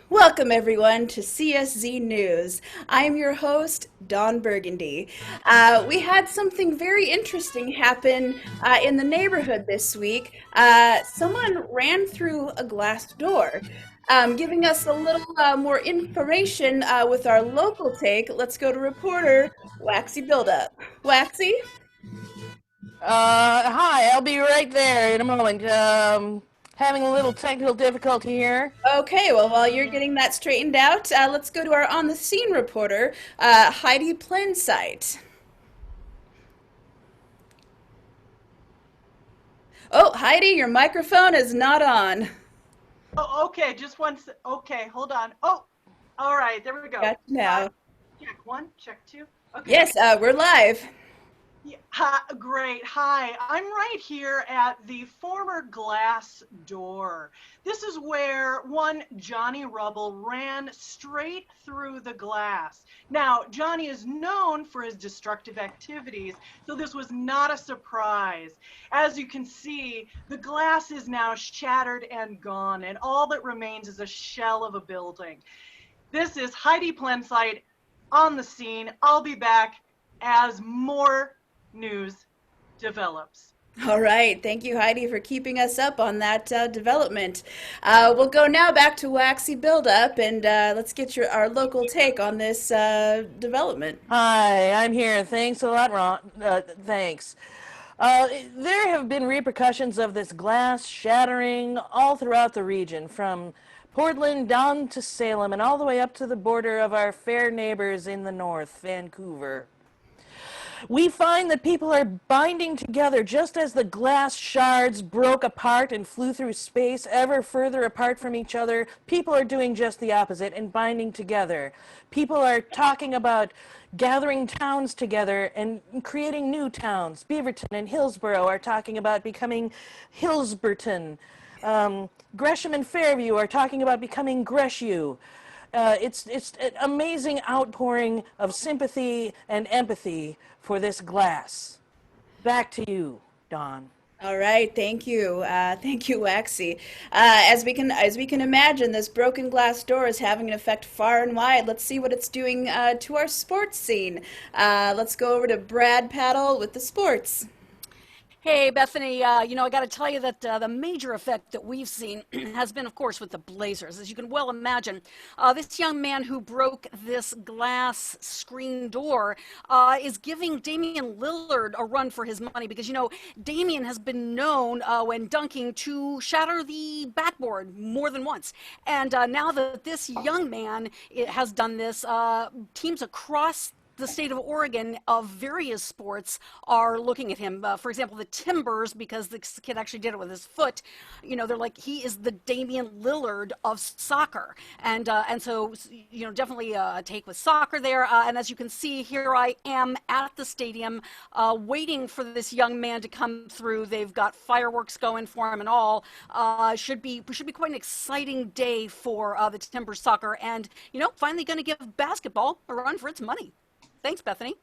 Welcome, everyone, to CSZ News. I'm your host, Dawn Burgundy. We had something very interesting happen in the neighborhood this week. Someone ran through a glass door. Giving us a little more information with our local take, let's go to reporter Waxy Buildup. Waxy? Hi, I'll be right there in a moment. Having a little technical difficulty here. Okay, well, while you're getting that straightened out, let's go to our on-the-scene reporter, Heidi Plensite. Oh, Heidi, your microphone is not on. Oh, okay, just one. Okay, hold on. Oh, all right, there we go. Got you now. Check 1, check 2. Okay. Yes, we're live. Yeah, hi, great. Hi, I'm right here at the former glass door. This is where one Johnny Rubble ran straight through the glass. Now, Johnny is known for his destructive activities, so this was not a surprise. As you can see, the glass is now shattered and gone, and all that remains is a shell of a building. This is Heidi Plensite on the scene. I'll be back as more news develops. All right. Thank you, Heidi, for keeping us up on that development. We'll go now back to Waxy Buildup, and let's get our local take on this development. Hi, I'm here. Thanks a lot, Ron. Thanks. There have been repercussions of this glass shattering all throughout the region, from Portland down to Salem and all the way up to the border of our fair neighbors in the north, Vancouver. We find that people are binding together just as the glass shards broke apart and flew through space ever further apart from each other. People are doing just the opposite and binding together. People are talking about gathering towns together and creating new towns. Beaverton and Hillsborough are talking about becoming Hillsburton. Gresham and Fairview are talking about becoming Greshu. It's an amazing outpouring of sympathy and empathy for this glass. Back to you, Dawn. All right, thank you, Waxy. As we can imagine, this broken glass door is having an effect far and wide. Let's see what it's doing to our sports scene. Let's go over to Brad Paddle with the sports. Hey, Bethany, I got to tell you that the major effect that we've seen has been, of course, with the Blazers. As you can well imagine, this young man who broke this glass screen door is giving Damian Lillard a run for his money because, Damian has been known when dunking to shatter the backboard more than once. And now that this young man has done this, teams across the state of Oregon of various sports are looking at him. For example, the Timbers, because the kid actually did it with his foot, they're like, he is the Damian Lillard of soccer. And so, definitely a take with soccer there. And as you can see, here I am at the stadium waiting for this young man to come through. They've got fireworks going for him and all. Should be quite an exciting day for the Timbers soccer. And, finally going to give basketball a run for its money. Thanks, Bethany.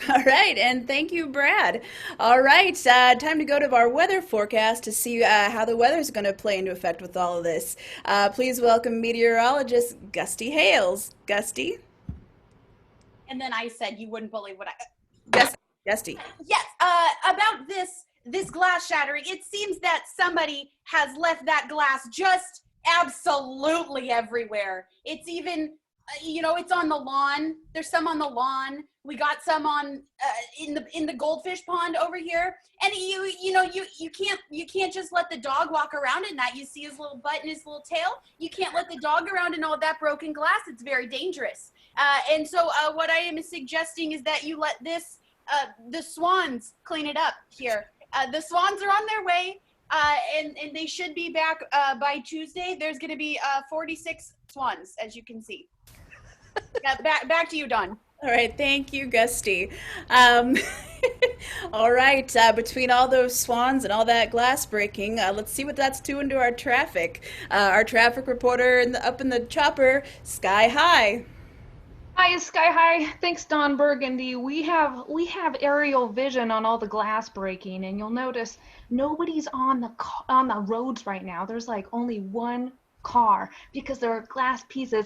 All right, and thank you, Brad. All right, time to go to our weather forecast to see how the weather is going to play into effect with all of this. Please welcome meteorologist Gusty Hales. Gusty? And then I said you wouldn't believe what Gusty. Yes, about this glass shattering. It seems that somebody has left that glass just absolutely everywhere. It's even it's on the lawn. There's some on the lawn. We got some on in the goldfish pond over here. And you can't just let the dog walk around in that. You see his little butt and his little tail. You can't let the dog around in all that broken glass. It's very dangerous. And so what I am suggesting is that you let the swans clean it up here. The swans are on their way. And they should be back by Tuesday. There's going to be 46 swans, as you can see. Back to you, Dawn. All right, thank you, Gusty. All right, between all those swans and all that glass breaking, let's see what that's doing to our traffic. Our traffic reporter up in the chopper, Sky High. Hi, Sky High. Thanks, Don Burgundy. We have aerial vision on all the glass breaking, and you'll notice nobody's on the roads right now. There's like only one car because there are glass pieces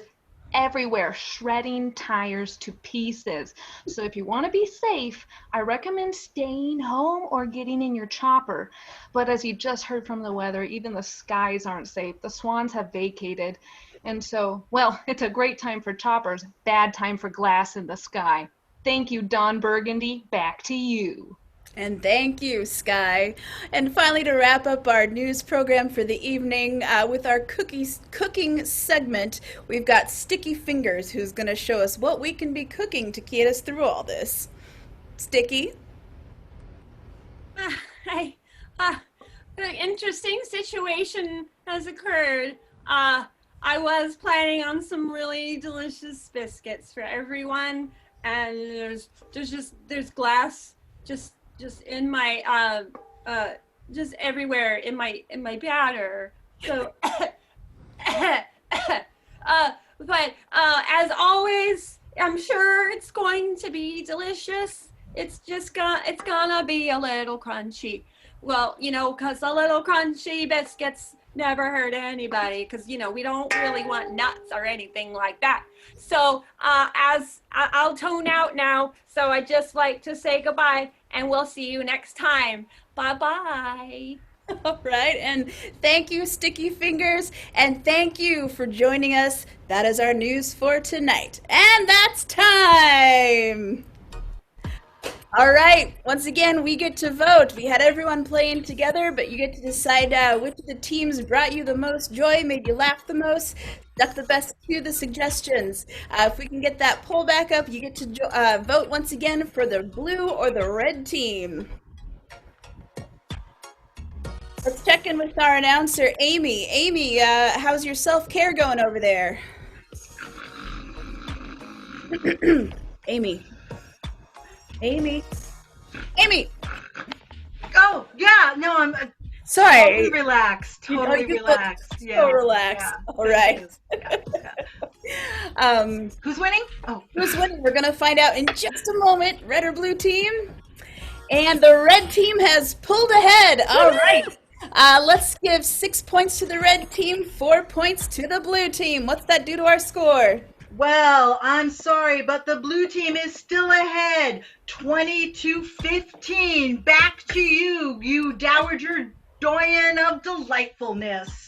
everywhere, shredding tires to pieces. So if you want to be safe, I recommend staying home or getting in your chopper. But as you just heard from the weather, even the skies aren't safe. The swans have vacated. And so, well, it's a great time for choppers, bad time for glass in the sky. Thank you, Don Burgundy. Back to you. And thank you, Sky. And finally, to wrap up our news program for the evening with our cooking segment, we've got Sticky Fingers, who's going to show us what we can be cooking to get us through all this. Sticky? An interesting situation has occurred. I was planning on some really delicious biscuits for everyone, and there's glass just in my just everywhere in my batter. So but as always, I'm sure it's going to be delicious. It's gonna be a little crunchy. Well, because a little crunchy biscuits never hurt anybody, because we don't really want nuts or anything like that. So as I'll tune out now, so I just like to say goodbye, and we'll see you next time. Bye-bye. All right, and thank you, Sticky Fingers, and thank you for joining us. That is our news for tonight, and that's time. All right. Once again, we get to vote. We had everyone playing together, but you get to decide which of the teams brought you the most joy, made you laugh the most, stuck the best to the suggestions. If we can get that poll back up, you get to vote once again for the blue or the red team. Let's check in with our announcer, Amy. Amy, how's your self-care going over there? Amy. Amy. Amy. Oh, yeah. No, I'm Sorry. totally relaxed. Totally You look relaxed. So relaxed. Yeah. All right. Who's winning? Oh, Who's winning? We're gonna find out in just a moment. Red or blue team? And the red team has pulled ahead. All right. Let's give 6 points to the red team, 4 points to the blue team. What's that do to our score? well, I'm sorry, but the blue team is still ahead, 20-15. Back to you, you Dowager Doyen of Delightfulness.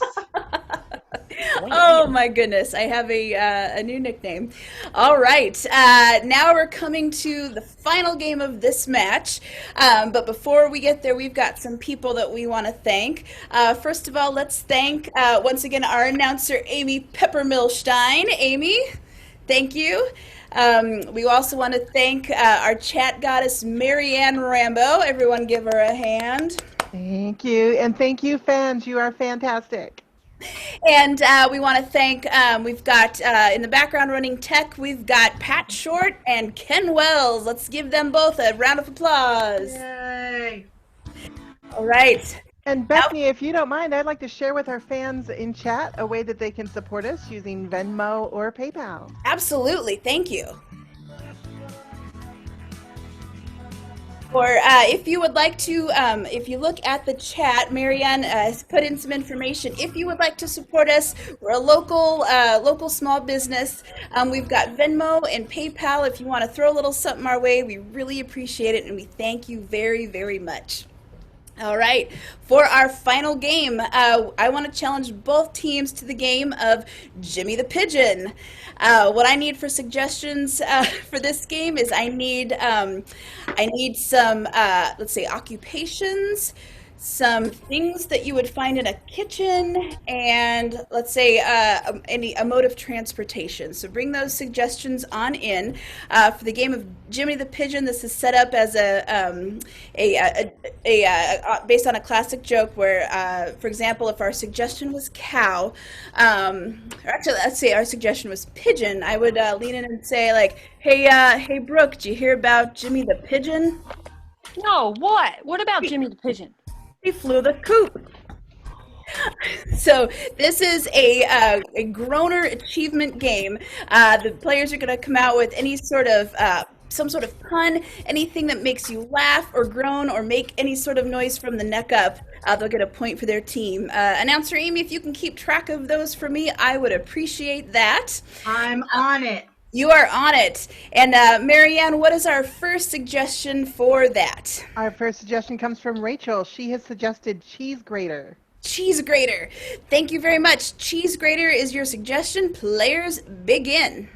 Oh my goodness, I have a new nickname. All right, now we're coming to the final game of this match. But before we get there, we've got some people that we want to thank. First of all, let's thank once again our announcer, Amy Peppermillstein. Amy, thank you. We also want to thank our chat goddess, Marianne Rambo. Everyone give her a hand. Thank you. And thank you, fans. You are fantastic. And we want to thank, we've got in the background running tech, we've got Pat Short and Ken Wells. Let's give them both a round of applause. Yay. All right. And Bethany, if you don't mind, I'd like to share with our fans in chat a way that they can support us using Venmo or PayPal. Absolutely. Thank you. Or if you would like to, if you look at the chat, Marianne has put in some information. If you would like to support us, we're a local small business. We've got Venmo and PayPal. If you want to throw a little something our way, we really appreciate it, and we thank you very, very much. All right, for our final game, I want to challenge both teams to the game of Jimmy the Pigeon. What I need for suggestions for this game is I need some, let's say, occupations, some things that you would find in a kitchen, and let's say a mode of transportation. So bring those suggestions on in. For the game of Jimmy the Pigeon, this is set up as based on a classic joke where, for example, if our suggestion was cow, or actually let's say our suggestion was pigeon, I would lean in and say like, hey Brooke, did you hear about Jimmy the Pigeon? No, what? What about Jimmy the Pigeon? He flew the coop. So this is a Groner achievement game. The players are going to come out with any sort of some sort of pun, anything that makes you laugh or groan or make any sort of noise from the neck up. They'll get a point for their team. Announcer Amy, if you can keep track of those for me, I would appreciate that. I'm on it. You are on it. And Marianne, what is our first suggestion for that? Our first suggestion comes from Rachel. She has suggested cheese grater. Cheese grater. Thank you very much. Cheese grater is your suggestion. Players, begin.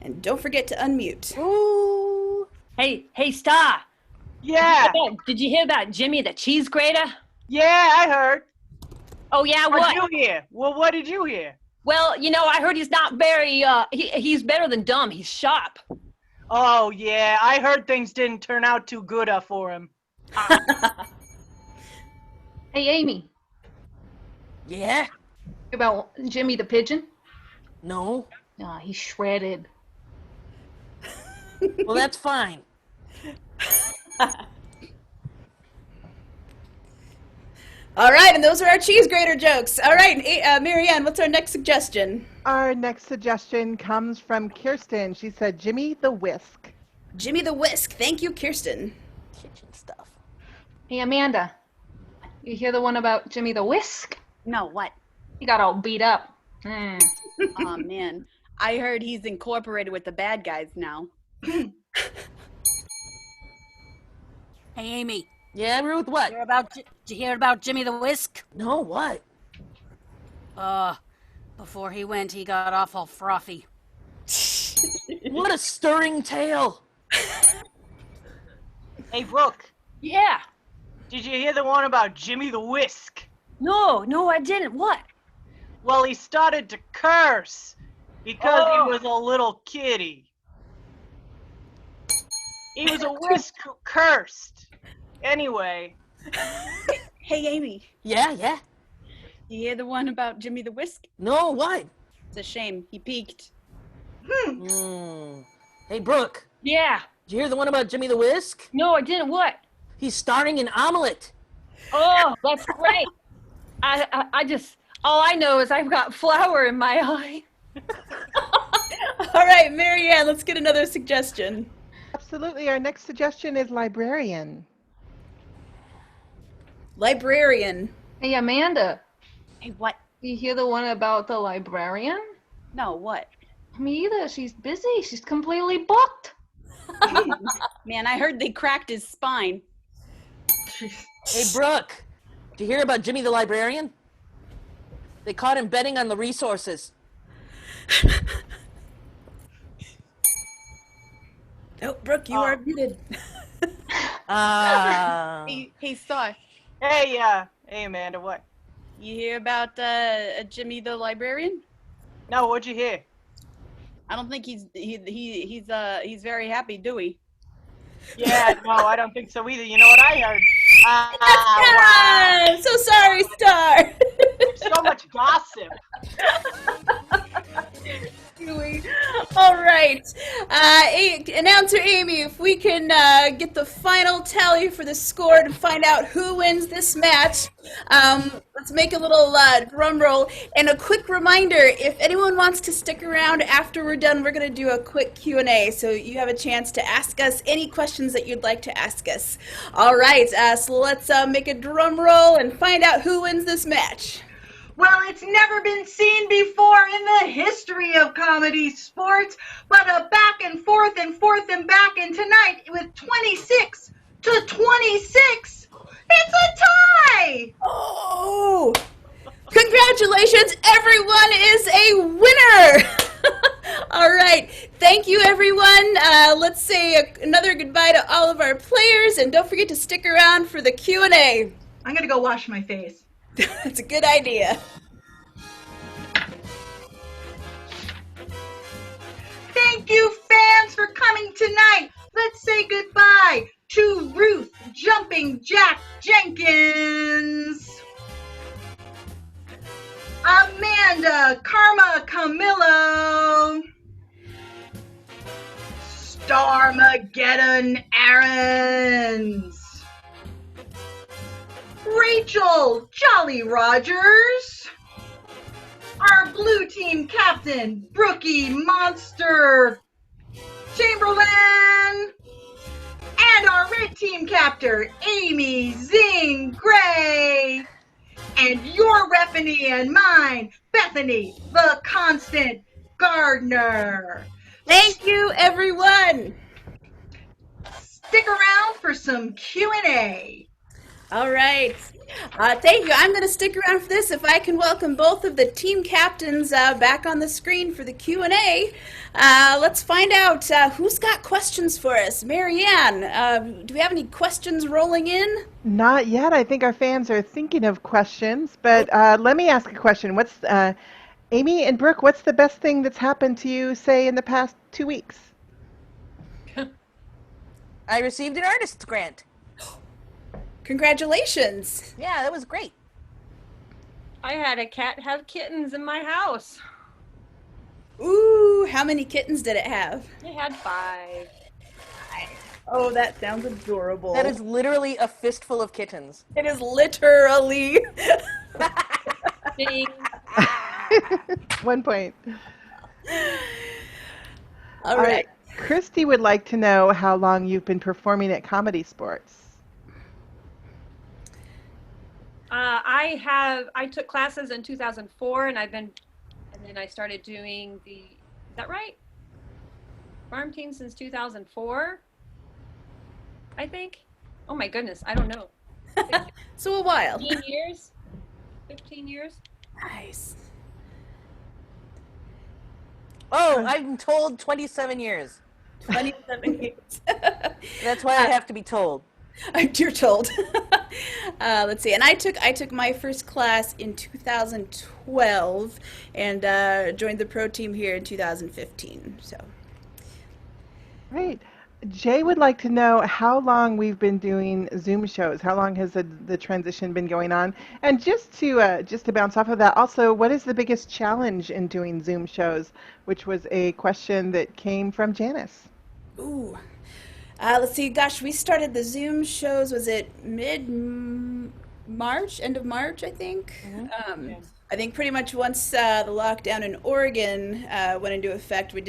And don't forget to unmute. Ooh. Hey, Star. Yeah. Did you hear about Jimmy the Cheese Grater? Yeah, I heard. Oh, yeah, What what? did you hear? Well, what did you hear? Well, I heard he's not very, he's better than dumb. He's sharp. Oh, yeah, I heard things didn't turn out too good for him. Hey, Amy, Yeah? about Jimmy the Pigeon? No? Nah, he's shredded. Well, that's fine. All right, and those are our cheese grater jokes. All right, Marianne, what's our next suggestion? Our next suggestion comes from Kirsten. She said Jimmy the Whisk. Jimmy the Whisk. Thank you, Kirsten. Kitchen stuff. Hey, Amanda, you hear the one about Jimmy the Whisk? No, what? He got all beat up. Oh, man. I heard he's incorporated with the bad guys now. Hey, Amy. Yeah, Ruth, what? Did you hear about Jimmy the Whisk? No, what? Before he went, he got awful frothy. What a stirring tale. Hey, Brooke, Yeah. did you hear the one about Jimmy the Whisk? No, I didn't. What? Well, he started to curse because Oh. he was a little kitty. He was a whisk who cursed. Anyway, Hey, Amy, Yeah. you hear the one about Jimmy the Whisk? No, what? It's a shame. He peaked. Hey, Brooke, Yeah. did you hear the one about Jimmy the Whisk? No, I didn't. What? He's starring in Omelette. Oh, that's great. I just, all I know is I've got flour in my eye. All right, Marianne, let's get another suggestion. Absolutely. Our next suggestion is librarian. Librarian. Hey, Amanda, Hey, what? you hear the one about the librarian? No, what? Me either. She's busy. She's completely booked. Man, I heard they cracked his spine. Hey, Brooke, did you hear about Jimmy the librarian? They caught him betting on the resources. Oh, Brooke, you are muted. Hey, Star, hey, Amanda, what? you hear about Jimmy the librarian? No, what'd you hear? I don't think he's very happy, do we? Yeah, no, I don't think so either. You know what I heard? I'm so sorry, Star. So much gossip. All right. Announcer Amy, if we can get the final tally for the score to find out who wins this match, let's make a little drum roll. And a quick reminder, if anyone wants to stick around after we're done, we're going to do a quick Q&A, so you have a chance to ask us any questions that you'd like to ask us. All right, so let's make a drum roll and find out who wins this match. Well, it's never been seen before in the history of comedy sports, but a back and forth and back, and tonight with 26 to 26, it's a tie! Oh! Congratulations, everyone is a winner! All right, thank you, everyone. Let's say another goodbye to all of our players, and don't forget to stick around for the Q&A. I'm gonna go wash my face. That's a good idea. Thank you, fans, for coming tonight. Let's say goodbye to Ruth Jumping Jack Jenkins, Amanda Karma Camillo, Starmageddon Aarons, Rachel Jolly Rogers, our blue team captain, Brookie Monster Chamberlain, and our red team captor, Amy Zing Gray, and your Bethany and mine, Bethany the Constant Gardner. Thank you, everyone. Stick around for some Q&A. All right. Thank you. I'm going to stick around for this. If I can welcome both of the team captains back on the screen for the Q&A. Let's find out who's got questions for us. Marianne, do we have any questions rolling in? Not yet. I think our fans are thinking of questions, but let me ask a question. What's Amy and Brooke, what's the best thing that's happened to you, say, in the past 2 weeks? I received an artist's grant. Congratulations. Yeah, that was great. I had a cat have kittens in my house. Ooh, how many kittens did it have? It had 5. Oh, that sounds adorable. That is literally a fistful of kittens. It is literally. Ding. 1 point. All right. Christy would like to know how long you've been performing at Comedy Sports. I took classes in 2004, and then I started doing is that right? Farm team since 2004, I think. Oh my goodness, I don't know. So a while. 15 years? 15 years? Nice. Oh, I'm told 27 years. 27 years. That's why I have to be told. You're told. Let's see. And I took my first class in 2012 and joined the pro team here in 2015. So. Great. Jay would like to know how long we've been doing Zoom shows. How long has the transition been going on? And just to bounce off of that, also, what is the biggest challenge in doing Zoom shows? Which was a question that came from Janice. Ooh. Let's see. Gosh, we started the Zoom shows. Was it mid-March, end of March, I think? I think pretty much once the lockdown in Oregon went into effect, we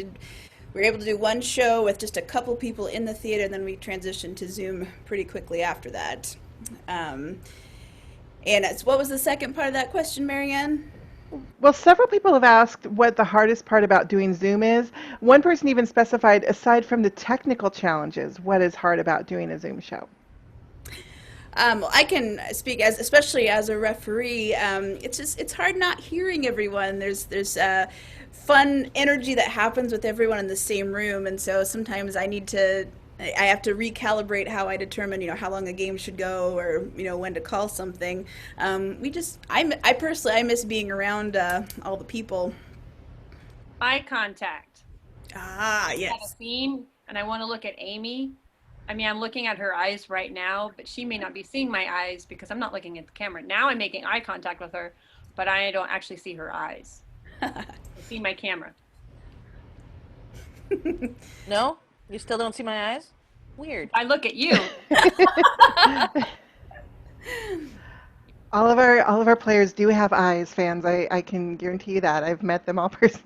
were able to do one show with just a couple people in the theater, and then we transitioned to Zoom pretty quickly after that. And what was the second part of that question, Marianne? Well, several people have asked what the hardest part about doing Zoom is. One person even specified, aside from the technical challenges, what is hard about doing a Zoom show? I can speak especially as a referee. It's hard not hearing everyone. There's fun energy that happens with everyone in the same room, and so sometimes I have to recalibrate how I determine, how long a game should go, or when to call something. I personally miss being around all the people. Eye contact. Ah, At a yes. scene, and I want to look at Amy. I mean, I'm looking at her eyes right now, but she may not be seeing my eyes because I'm not looking at the camera. Now I'm making eye contact with her, but I don't actually see her eyes. I see my camera. No? You still don't see my eyes? Weird. I look at you. All of our players do have eyes, fans. I can guarantee you that. I've met them all personally.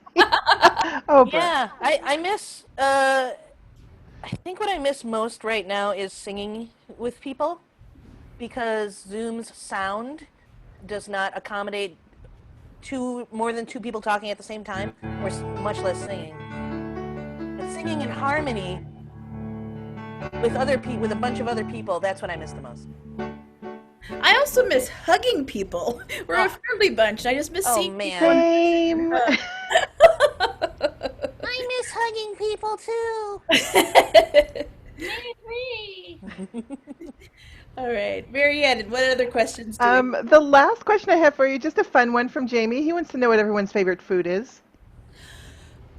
Oh, Brooke. Yeah, I miss, I think what I miss most right now is singing with people, because Zoom's sound does not accommodate more than two people talking at the same time, or much less singing. But singing in harmony with with a bunch of other people, that's what I miss the most. I also miss hugging people. We're a friendly bunch. I just miss seeing man. people. Same. I miss hugging people too. All right, Marianne, what other questions do we The last question I have for you, just a fun one from Jamie. He wants to know what everyone's favorite food is.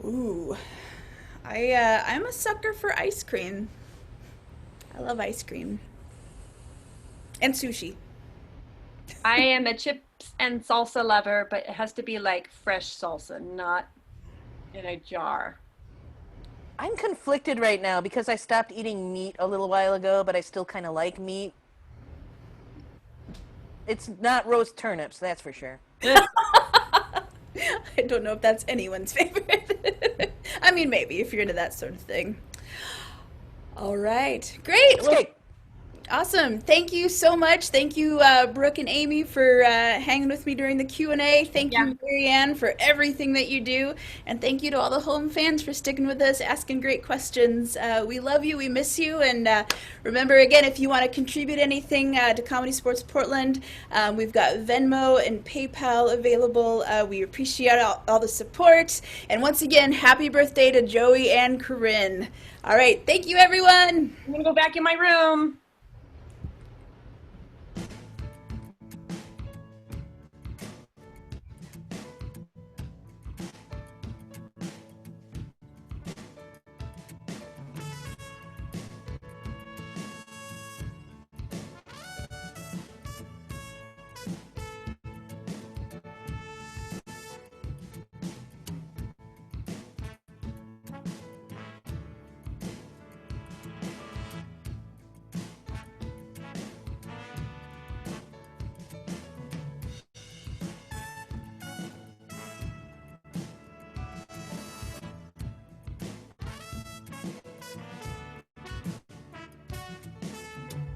Ooh, I'm a sucker for ice cream. I love ice cream. And sushi. I am a chips and salsa lover, but it has to be like fresh salsa, not in a jar. I'm conflicted right now because I stopped eating meat a little while ago, but I still kind of like meat. It's not roast turnips, that's for sure. I don't know if that's anyone's favorite. I mean, maybe if you're into that sort of thing. All right, great. Well, awesome. Thank you so much. Thank you, Brooke and Amy, for hanging with me during the Q&A. Thank you, Marianne, for everything that you do. And thank you to all the home fans for sticking with us, asking great questions. We love you. We miss you. And remember, again, if you want to contribute anything to Comedy Sports Portland, we've got Venmo and PayPal available. We appreciate all the support. And once again, happy birthday to Joey and Corinne. All right. Thank you, everyone. I'm going to go back in my room.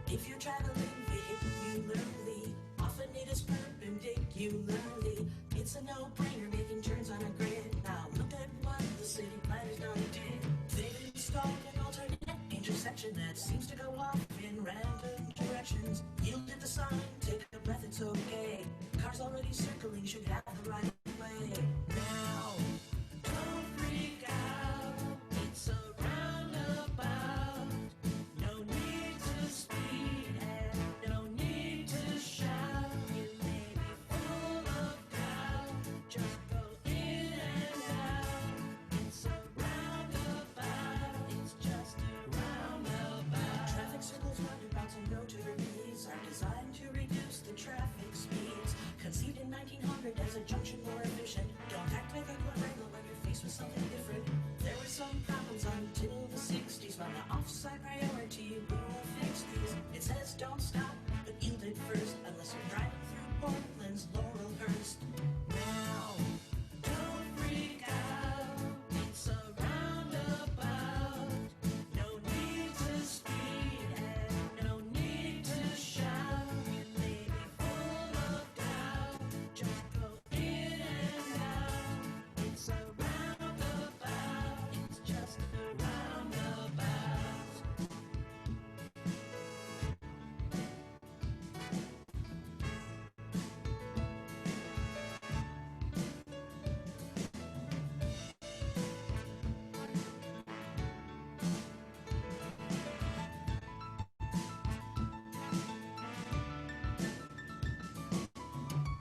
If you're traveling vehicularly, often it is perpendicularly. It's a no-brainer making turns on a grid. Now look at what the city planners done did. They've installed an alternate intersection that seems to go off in random directions. Yield at the sign, take a breath, it's okay. Cars already circling should have the right way. Now, don't freak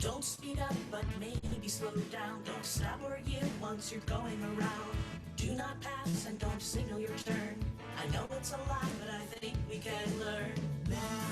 Don't speed up, but maybe slow down. Don't stop or yield once you're going around. Do not pass and don't signal your turn. I know it's a lot, but I think we can learn.